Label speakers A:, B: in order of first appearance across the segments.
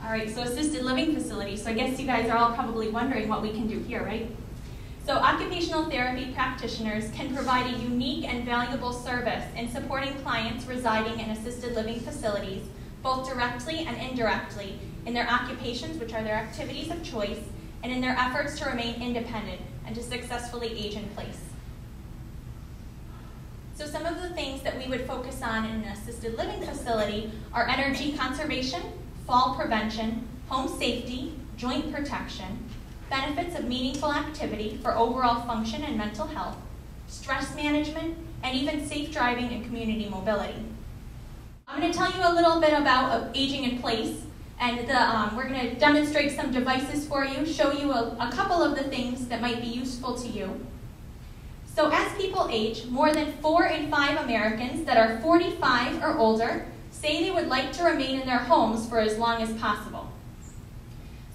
A: All right, so assisted living facility. So I guess you guys are all probably wondering what we can do here, right? So occupational therapy practitioners can provide a unique and valuable service in supporting clients residing in assisted living facilities, both directly and indirectly, in their occupations, which are their activities of choice, and in their efforts to remain independent and to successfully age in place. So some of the things that we would focus on in an assisted living facility are energy conservation, fall prevention, home safety, joint protection, benefits of meaningful activity for overall function and mental health, stress management, and even safe driving and community mobility. I'm going to tell you a little bit about aging in place, and we're going to demonstrate some devices for you, show you a couple of the things that might be useful to you. So as people age, more than 4 in 5 Americans that are 45 or older say they would like to remain in their homes for as long as possible.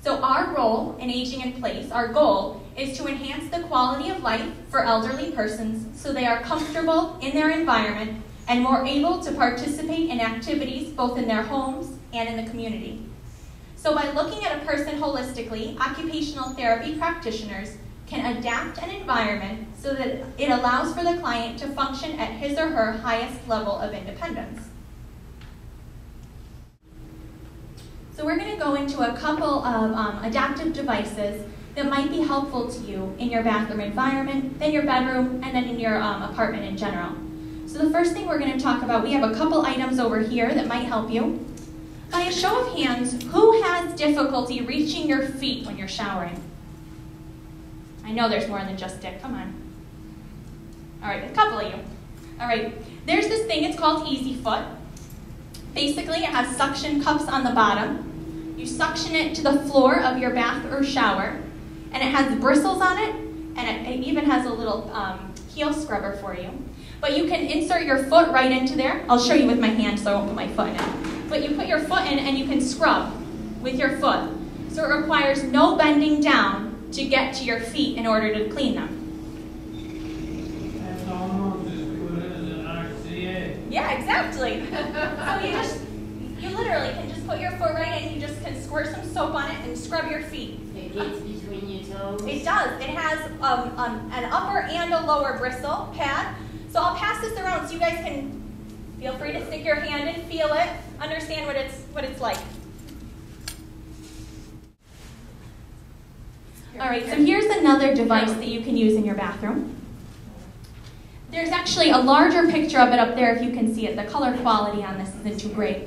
A: So our role in aging in place, our goal, is to enhance the quality of life for elderly persons so they are comfortable in their environment and more able to participate in activities both in their homes and in the community. So by looking at a person holistically, occupational therapy practitioners can adapt an environment so that it allows for the client to function at his or her highest level of independence. So we're going to go into a couple of adaptive devices that might be helpful to you in your bathroom environment, then your bedroom, and then in your apartment in general. So the first thing we're going to talk about, we have a couple items over here that might help you. By a show of hands, who has difficulty reaching your feet when you're showering? I know there's more than just Dick, come on. All right, a couple of you. All right, there's this thing, it's called Easy Foot. Basically, it has suction cups on the bottom. You suction it to the floor of your bath or shower, and it has bristles on it, and it even has a little heel scrubber for you. But you can insert your foot right into there. I'll show you with my hand so I won't put my foot in. But you put your foot in and you can scrub with your foot. So it requires no bending down to get to your feet in order to clean them.
B: That's almost as good as an RCA.
A: Yeah, exactly. So you literally can just put your foot right in, you just can squirt some soap on it and scrub your feet.
C: It gets between your toes?
A: It does. It has an upper and a lower bristle pad. So I'll pass this around so you guys can feel free to stick your hand in, feel it, understand what it's like. All right, so here's another device that you can use in your bathroom. There's actually a larger picture of it up there if you can see it. The color quality on this isn't too great.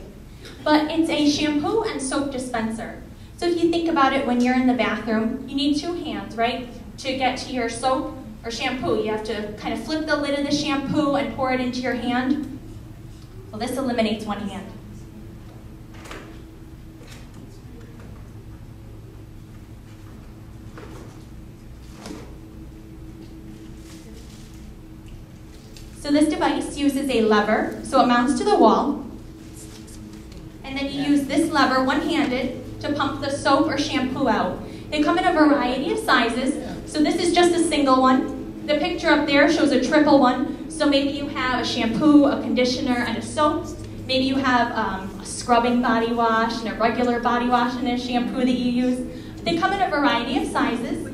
A: But it's a shampoo and soap dispenser. So if you think about it, when you're in the bathroom, you need 2 hands, right? To get to your soap or shampoo, you have to kind of flip the lid of the shampoo and pour it into your hand. Well, this eliminates 1 hand. So this device uses a lever, so it mounts to the wall. And then you use this lever, one-handed, to pump the soap or shampoo out. They come in a variety of sizes. So this is just a single one. The picture up there shows a triple one. So maybe you have a shampoo, a conditioner, and a soap. Maybe you have a scrubbing body wash and a regular body wash and a shampoo that you use. They come in a variety of sizes.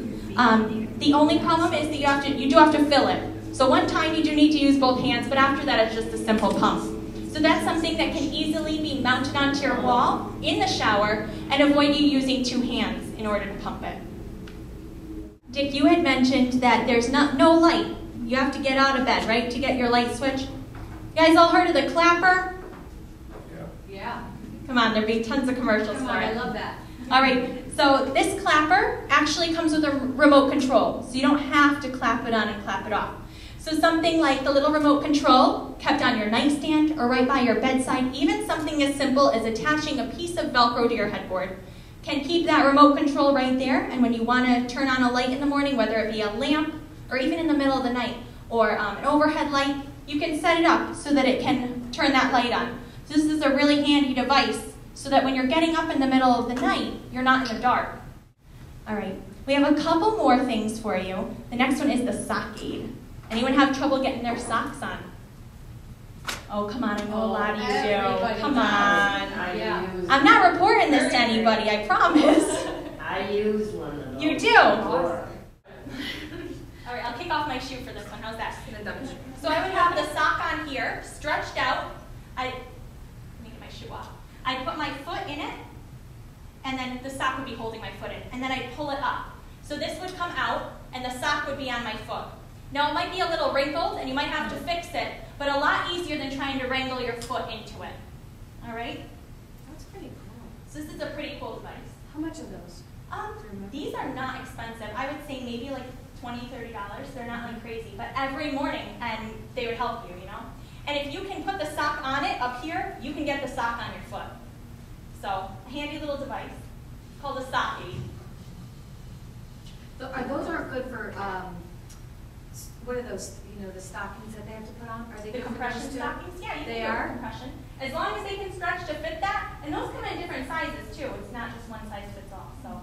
A: The only problem is that you do have to fill it. So one time you do need to use both hands, but after that it's just a simple pump. So that's something that can easily be mounted onto your wall in the shower and avoid you using 2 hands in order to pump it. Dick, you had mentioned that there's no light. You have to get out of bed, right, to get your light switch. You guys all heard of the clapper?
C: Yeah.
A: Come on, there'll be tons of commercials for it.
C: I love that.
A: All right, so this clapper actually comes with a remote control, so you don't have to clap it on and clap it off. So something like the little remote control kept on your nightstand or right by your bedside, even something as simple as attaching a piece of Velcro to your headboard, can keep that remote control right there. And when you want to turn on a light in the morning, whether it be a lamp or even in the middle of the night or an overhead light, you can set it up so that it can turn that light on. So this is a really handy device so that when you're getting up in the middle of the night, you're not in the dark. All right, we have a couple more things for you. The next one is the sock aid. Anyone have trouble getting their socks on? Oh, come on, I know a lot of you
C: everybody
A: do. Come
C: does.
A: on.
C: Yeah.
A: I'm not reporting this to anybody, I promise.
C: I use one of those.
A: You do?
C: before.
A: All right, I'll kick off my shoe for this one. How's that? So I would have the sock on here, stretched out. Let me get my shoe off. I'd put my foot in it, and then the sock would be holding my foot in. And then I'd pull it up. So this would come out, and the sock would be on my foot. Now, it might be a little wrinkled, and you might have to fix it, but a lot easier than trying to wrangle your foot into it. All right?
D: That's pretty cool.
A: So this is a pretty cool device.
D: How much are those?
A: These are not expensive. I would say maybe like $20, $30. They're not like crazy, but every morning, and they would help you, you know? And if you can put the sock on it up here, you can get the sock on your foot. So, a handy little device called a socky.
D: Those aren't good for, what are those, you know, the stockings that they have to put on? Are they
A: The
D: good for
A: compression
D: those too?
A: stockings? Yeah, you
D: They
A: can do a
D: are?
A: compression. As long as they can stretch to fit that, and those come in different sizes too. It's not just one size fits all, so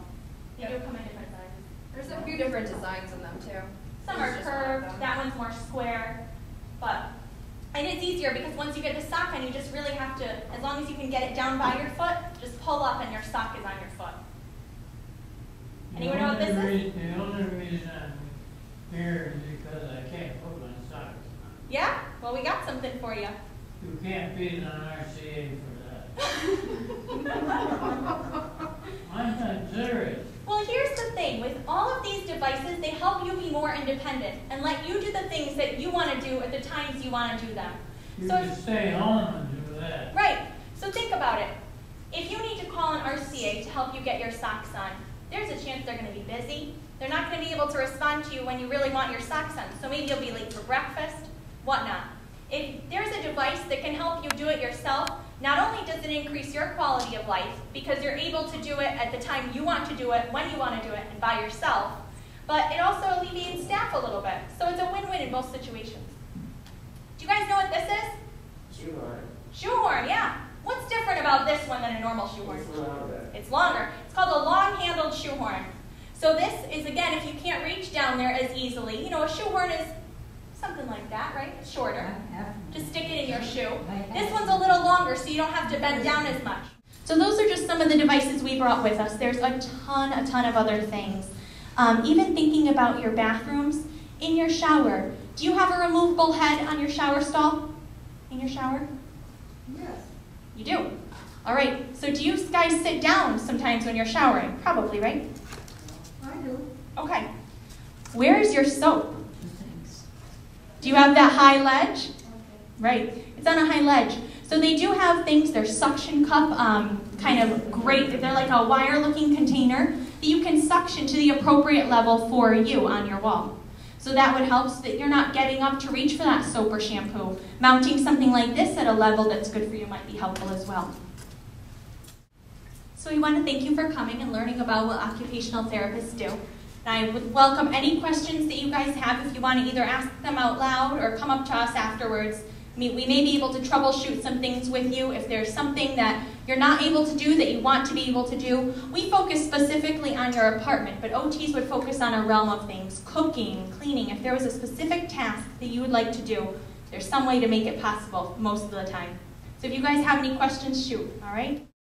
A: they do come in different sizes.
E: There's a few different designs in them too.
A: Some
E: This
A: are
E: is just one of
A: curved,
E: them.
A: that one's more square, and it's easier because once you get the sock on, you just really have to, as long as you can get it down by your foot, just pull up and your sock is on your foot. Anyone know what this is?
B: The only reason I'm here is because I can't put my socks on.
A: Yeah? Well, we got something for you.
B: You can't beat an RCA for that. I'm not serious.
A: Well, here's the thing. With all of these devices, they help you be more independent and let you do the things that you want to do at the times you want to do them.
B: You
A: So
B: can stay home and do that.
A: Right. So think about it. If you need to call an RCA to help you get your socks on, there's a chance they're going to be busy. They're not going to be able to respond to you when you really want your socks on. So maybe you'll be late for breakfast, whatnot. If there's a device that can help you do it yourself, not only does it increase your quality of life because you're able to do it at the time you want to do it, when you want to do it, and by yourself, but it also alleviates staff a little bit. So it's a win-win in both situations. Do you guys know what this is?
C: Sure.
A: Shoehorn, yeah. What's different about this one than a normal shoehorn?
C: It's longer.
A: It's longer. It's called a long-handled shoehorn. So this is, again, if you can't reach down there as easily, you know, a shoehorn is something like that, right? It's shorter. Just stick it in your shoe. This one's a little longer, so you don't have to bend down as much. So those are just some of the devices we brought with us. There's a ton of other things. Even thinking about your bathrooms, in your shower. Do you have a removable head on your shower stall? In your shower?
D: Yes.
A: You do? All right, so do you guys sit down sometimes when you're showering? Probably, right?
D: I do.
A: Okay. Where's your soap? Do you have that high ledge? Right, it's on a high ledge. So they do have things, they're suction cup, kind of great. They're like a wire-looking container that you can suction to the appropriate level for you on your wall. So that would help so that you're not getting up to reach for that soap or shampoo. Mounting something like this at a level that's good for you might be helpful as well. So we want to thank you for coming and learning about what occupational therapists do. And I would welcome any questions that you guys have if you want to either ask them out loud or come up to us afterwards. We may be able to troubleshoot some things with you. If there's something that you're not able to do that you want to be able to do, we focus specifically on your apartment, but OTs would focus on a realm of things, cooking, cleaning. If there was a specific task that you would like to do, there's some way to make it possible most of the time. So if you guys have any questions, shoot, all right?